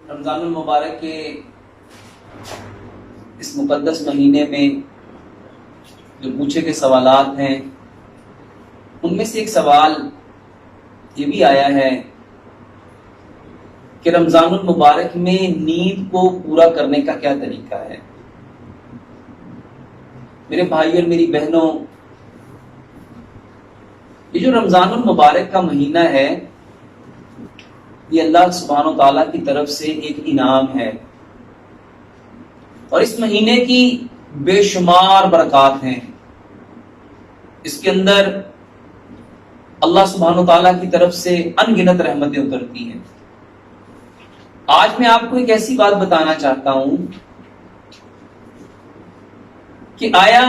رمضان المبارک کے اس مقدس مہینے میں جو پوچھے کے سوالات ہیں ان میں سے ایک سوال یہ بھی آیا ہے کہ رمضان المبارک میں نیند کو پورا کرنے کا کیا طریقہ ہے۔ میرے بھائی اور میری بہنوں، یہ جو رمضان المبارک کا مہینہ ہے یہ اللہ سبحانہ و تعالیٰ کی طرف سے ایک انعام ہے، اور اس مہینے کی بے شمار برکات ہیں۔ اس کے اندر اللہ سبحانہ و تعالیٰ کی طرف سے ان گنت رحمتیں اترتی ہیں۔ آج میں آپ کو ایک ایسی بات بتانا چاہتا ہوں کہ آیا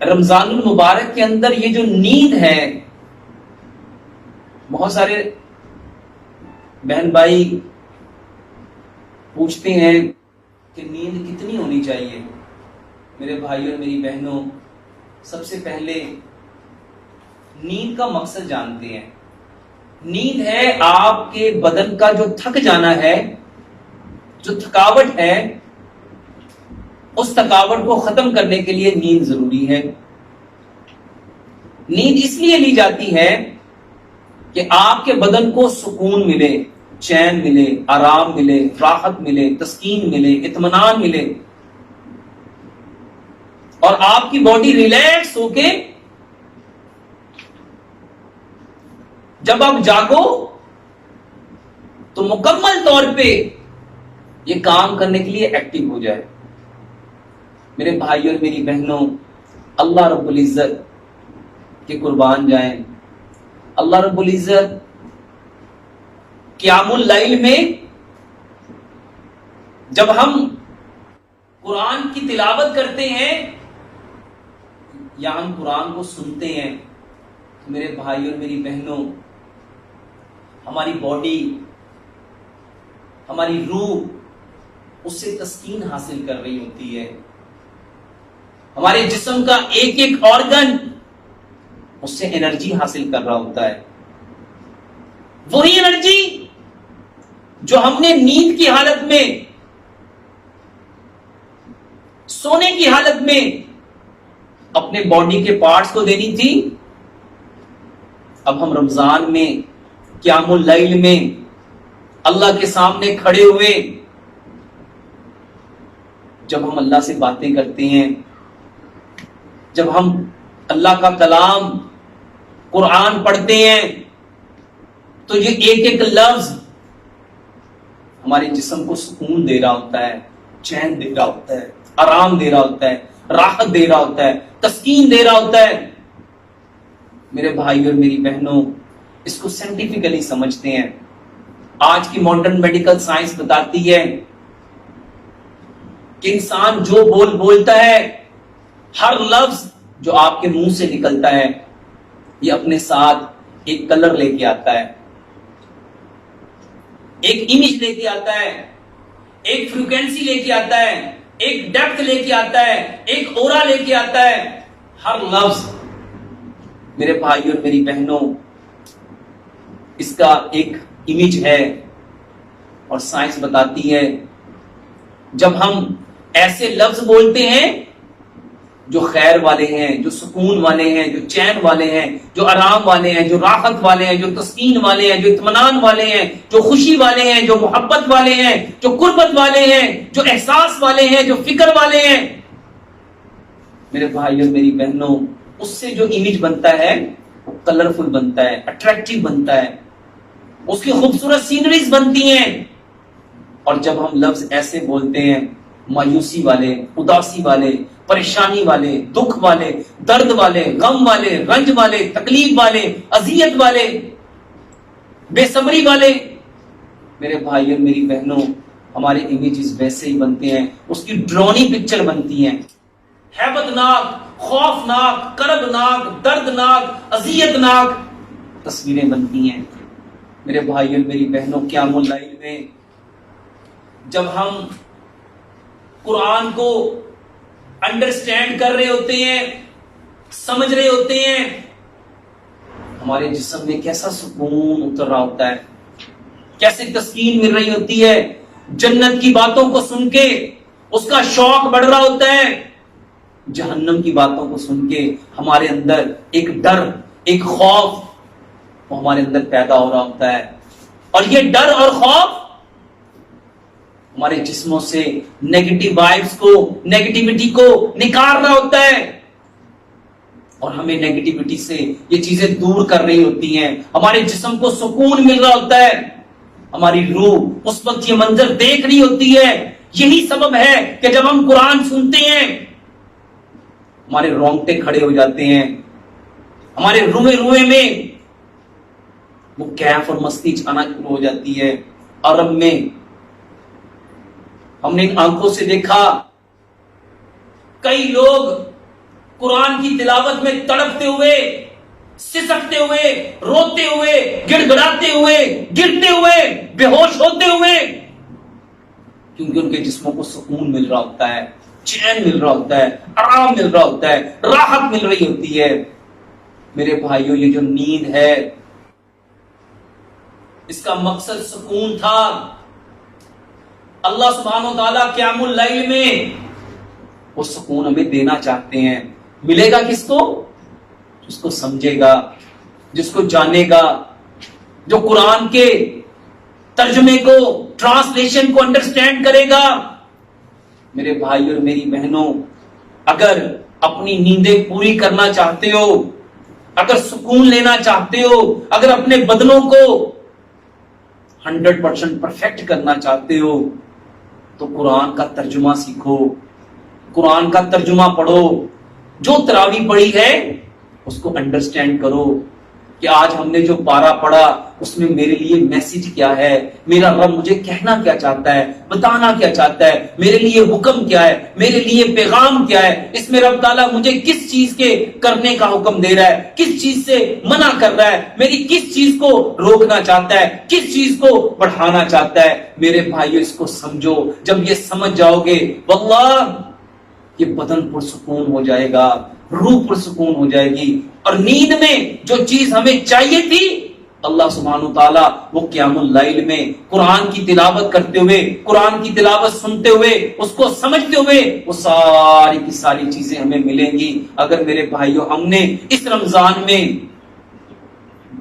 رمضان المبارک کے اندر یہ جو نیند ہے، بہت سارے بہن بھائی پوچھتے ہیں کہ نیند کتنی ہونی چاہیے۔ میرے بھائی اور میری بہنوں، سب سے پہلے نیند کا مقصد جانتے ہیں۔ نیند ہے آپ کے بدن کا جو تھک جانا ہے، جو تھکاوٹ ہے، اس تھکاوٹ کو ختم کرنے کے لیے نیند ضروری ہے۔ نیند اس لیے لی جاتی ہے کہ آپ کے بدن کو سکون ملے، چین ملے، آرام ملے، راحت ملے، تسکین ملے، اطمینان ملے، اور آپ کی باڈی ریلیکس ہو کے جب آپ جاگو تو مکمل طور پہ یہ کام کرنے کے لیے ایکٹیو ہو جائے۔ میرے بھائی اور میری بہنوں، اللہ رب العزت کے قربان جائیں۔ اللہ رب العزت قیام اللیل میں جب ہم قرآن کی تلاوت کرتے ہیں یا ہم قرآن کو سنتے ہیں تو میرے بھائی اور میری بہنوں، ہماری باڈی، ہماری روح اس سے تسکین حاصل کر رہی ہوتی ہے۔ ہمارے جسم کا ایک ایک آرگن اس سے انرجی حاصل کر رہا ہوتا ہے۔ وہی انرجی جو ہم نے نیند کی حالت میں، سونے کی حالت میں اپنے باڈی کے پارٹس کو دینی تھی، اب ہم رمضان میں قیام اللیل میں اللہ کے سامنے کھڑے ہوئے جب ہم اللہ سے باتیں کرتے ہیں، جب ہم اللہ کا کلام قرآن پڑھتے ہیں، تو یہ ایک ایک لفظ ہمارے جسم کو سکون دے رہا ہوتا ہے، چین دے رہا ہوتا ہے، آرام دے رہا ہوتا ہے، راحت دے رہا ہوتا ہے، تسکین دے رہا ہوتا ہے۔ میرے بھائی اور میری بہنوں، اس کو سائنٹیفکلی سمجھتے ہیں۔ آج کی ماڈرن میڈیکل سائنس بتاتی ہے کہ انسان جو بولتا ہے، ہر لفظ جو آپ کے منہ سے نکلتا ہے یہ اپنے ساتھ ایک کلر لے کے آتا ہے، ایک امیج لے کے آتا ہے، ایک فریکوینسی لے کے آتا ہے، ایک ڈیپتھ لے کے آتا ہے، ایک اورا لے کے آتا ہے۔ ہر لفظ میرے بھائی اور میری بہنوں اس کا ایک امیج ہے، اور سائنس بتاتی ہے جب ہم ایسے لفظ بولتے ہیں جو خیر والے ہیں، جو سکون والے ہیں، جو چین والے ہیں، جو آرام والے ہیں، جو راحت والے ہیں، جو تسکین والے ہیں، جو اطمینان والے ہیں، جو خوشی والے ہیں، جو محبت والے ہیں، جو قربت والے ہیں، جو احساس والے ہیں، جو فکر والے ہیں، میرے بھائی اور میری بہنوں، اس سے جو امیج بنتا ہے وہ کلرفل بنتا ہے، اٹریکٹیو بنتا ہے، اس کی خوبصورت سینریز بنتی ہیں۔ اور جب ہم لفظ ایسے بولتے ہیں، مایوسی والے، اداسی والے، پریشانی والے، دکھ والے، درد والے، غم والے، رنج والے، تکلیف والے، اذیت والے، بے صبری والے، میرے بھائی اور میری بہنوں، ہمارے امیجز ویسے ہی بنتے ہیں، اس کی ڈرونی پکچر بنتی ہیں، ہیبتناک، خوفناک، کربناک، دردناک، اذیتناک تصویریں بنتی ہیں۔ میرے بھائی اور میری بہنوں، قیام اللیل میں جب ہم قرآن کو انڈرسٹینڈ کر رہے ہوتے ہیں، سمجھ رہے ہوتے ہیں، ہمارے جسم میں کیسا سکون اتر رہا ہوتا ہے، کیسے تسکین مل رہی ہوتی ہے، جنت کی باتوں کو سن کے اس کا شوق بڑھ رہا ہوتا ہے، جہنم کی باتوں کو سن کے ہمارے اندر ایک ڈر، ایک خوف وہ ہمارے اندر پیدا ہو رہا ہوتا ہے، اور یہ ڈر اور خوف ہمارے جسموں سے نیگیٹو وائبس کو، نیگیٹیوٹی کو نکال رہا ہوتا ہے، اور ہمیں نیگیٹیوٹی سے یہ چیزیں دور کر رہی ہوتی ہیں، ہمارے جسم کو سکون مل رہا ہوتا ہے، ہماری روح اس وقت یہ منظر دیکھ رہی ہوتی ہے۔ یہی سبب ہے کہ جب ہم قرآن سنتے ہیں ہمارے رونگٹے کھڑے ہو جاتے ہیں، ہمارے روئے روئے میں وہ کیف اور مستی چھانا شروع ہو جاتی ہے۔ عرب میں ہم نے آنکھوں سے دیکھا کئی لوگ قرآن کی تلاوت میں تڑپتے ہوئے، سسکتے ہوئے، روتے ہوئے، گڑ گڑاتے ہوئے، گرتے ہوئے، بے ہوش ہوتے ہوئے، کیونکہ ان کے جسموں کو سکون مل رہا ہوتا ہے، چین مل رہا ہوتا ہے، آرام مل رہا ہوتا ہے، راحت مل رہی ہوتی ہے۔ میرے بھائیوں، یہ جو نیند ہے اس کا مقصد سکون تھا۔ اللہ سبحانہ و تعالیٰ قیام اللیل میں وہ سکون ہمیں دینا چاہتے ہیں۔ ملے گا کس کو؟ جس کو سمجھے گا، جس کو جانے گا، جو قرآن کے ترجمے کو، ٹرانسلیشن کو انڈرسٹینڈ کرے گا۔ میرے بھائی اور میری بہنوں، اگر اپنی نیندیں پوری کرنا چاہتے ہو، اگر سکون لینا چاہتے ہو، اگر اپنے بدنوں کو 100% پرفیکٹ کرنا چاہتے ہو تو قرآن کا ترجمہ سیکھو، قرآن کا ترجمہ پڑھو، جو تراویح پڑھی ہے اس کو انڈرسٹینڈ کرو کہ آج ہم نے جو پارہ پڑھا اس میں میرے لیے میسج کیا ہے، میرا رب مجھے کہنا کیا چاہتا ہے، بتانا کیا چاہتا ہے، میرے لیے حکم کیا ہے، میرے لیے پیغام کیا ہے، اس میں رب تعالیٰ مجھے کس چیز کے کرنے کا حکم دے رہا ہے، کس چیز سے منع کر رہا ہے، میری کس چیز کو روکنا چاہتا ہے، کس چیز کو بڑھانا چاہتا ہے۔ میرے بھائیو، اس کو سمجھو۔ جب یہ سمجھ جاؤ گے واللہ یہ بدن پرسکون ہو جائے گا، روح پرسکون ہو جائے گی، اور نیند میں جو چیز ہمیں چاہیے تھی اللہ سبحانہ تعالیٰ وہ قیام اللیل میں قرآن کی تلاوت کرتے ہوئے، قرآن کی تلاوت سنتے ہوئے، اس کو سمجھتے ہوئے وہ ساری کی ساری چیزیں ہمیں ملیں گی۔ اگر میرے بھائیوں ہم نے اس رمضان میں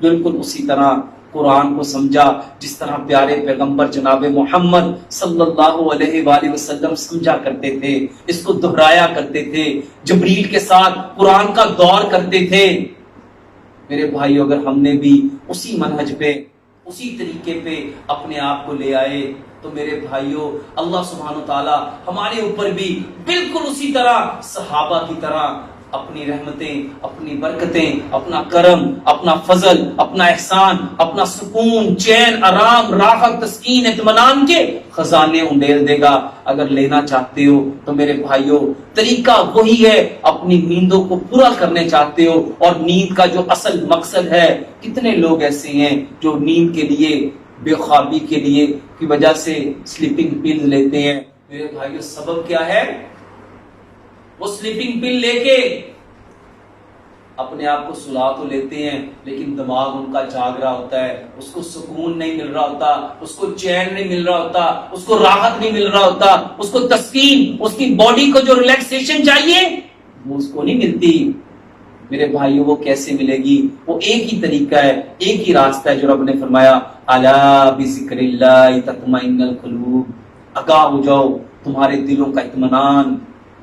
بالکل اسی طرح قرآن کو سمجھا جس طرح پیارے پیغمبر جناب محمد صلی اللہ علیہ وآلہ وسلم سمجھا کرتے تھے، اس کو دہرایا کرتے تھے، جبریل کے ساتھ قرآن کا دور کرتے تھے، میرے بھائیو اگر ہم نے بھی اسی منہج پہ، اسی طریقے پہ اپنے آپ کو لے آئے تو میرے بھائیو اللہ سبحانہ تعالیٰ ہمارے اوپر بھی بالکل اسی طرح صحابہ کی طرح اپنی رحمتیں، اپنی برکتیں، اپنا کرم، اپنا فضل، اپنا احسان، اپنا سکون، چین، آرام، راحت، تسکین، اطمینان کے خزانے انڈیل دے گا۔ اگر لینا چاہتے ہو تو میرے بھائیوں طریقہ وہی ہے، اپنی نیندوں کو پورا کرنے چاہتے ہو، اور نیند کا جو اصل مقصد ہے، کتنے لوگ ایسے ہیں جو نیند کے لیے، بے خوابی کے لیے کی وجہ سے سلیپنگ پل لیتے ہیں۔ میرے بھائیوں سبب کیا ہے؟ وہ سلیپنگ پل لے کے اپنے آپ کو سلا تو لیتے ہیں لیکن دماغ ان کا جاگ رہا ہوتا ہے، اس کو سکون نہیں مل رہا ہوتا، اس کو چین نہیں مل رہا ہوتا، اس کو راحت نہیں مل رہا ہوتا، اس کو تسکین، اس کی باڈی کو جو ریلیکسیشن چاہیے وہ اس کو نہیں ملتی۔ میرے بھائیوں وہ کیسے ملے گی؟ وہ ایک ہی طریقہ ہے، ایک ہی راستہ ہے جو رب نے فرمایا الا بذکر اللہ تطمئن القلوب، آگاہ ہو جاؤ، تمہارے دلوں کا اطمینان،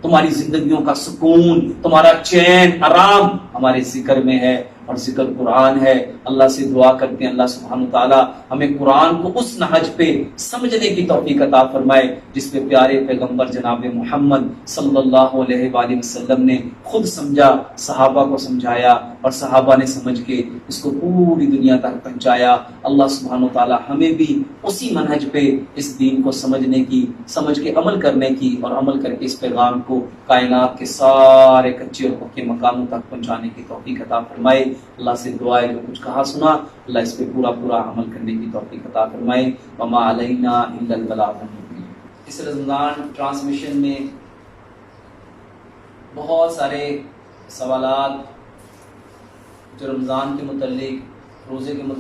تمہاری زندگیوں کا سکون، تمہارا چین، آرام ہمارے ذکر میں ہے، اور ذکر قرآن ہے۔ اللہ سے دعا کرتے ہیں اللہ سبحانہ تعالیٰ ہمیں قرآن کو اس نہج پہ سمجھنے کی توفیق عطا فرمائے جس پہ پیارے پیغمبر جناب محمد صلی اللہ علیہ وآلہ وسلم نے خود سمجھا، صحابہ کو سمجھایا، اور صحابہ نے سمجھ کے اس کو پوری دنیا تک پہنچایا۔ اللہ سبحانہ تعالیٰ ہمیں بھی اسی منہج پہ اس دین کو سمجھنے کی، سمجھ کے عمل کرنے کی، اور عمل کر کے اس پیغام کو کائنات کے سارے کچے اور پکے مقاموں تک پہنچانے کی توفیق عطا فرمائے۔ اللہ سے دعا ہے جو کچھ کہا سنا اللہ اس پہ پورا عمل کرنے کی توفیق عطا فرمائے۔ وما علینا الا البلاغ المبین۔ اس رمضان ٹرانسمیشن میں بہت سارے سوالات جو رمضان کے متعلق، روزے کے متعلق